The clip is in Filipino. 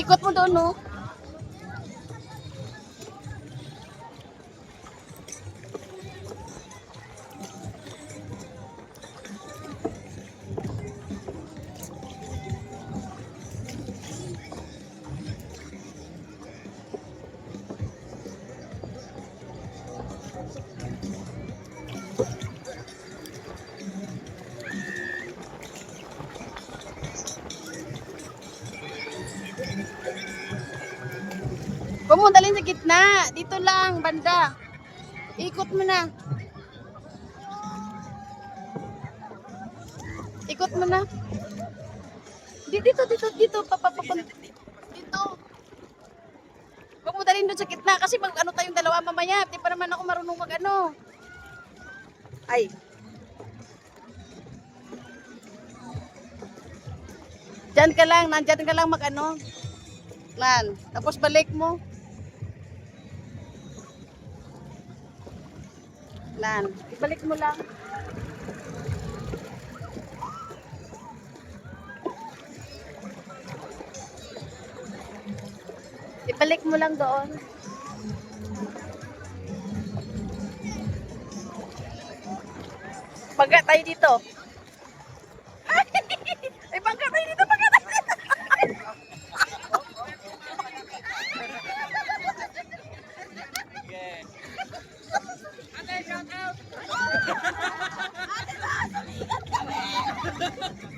Ikot mo doon, no? Huwag mo dalhin sa gitna. Dito lang, banda. Ikot mo na. Ikot mo na. Dito. Dito. Huwag mo dalhin doon sa gitna kasi mag ano tayong dalawa mamaya. Di pa naman ako marunong mag ano. Ay. Diyan ka lang, nandyan ka lang mag ano. Lan. Tapos balik mo. Lan. Ibalik mo lang. Ibalik mo lang doon. Bangga tayo dito. Ay, bangga tayo dito. Bangga tayo dito. Ate, shout out. Ate, sumigat kami.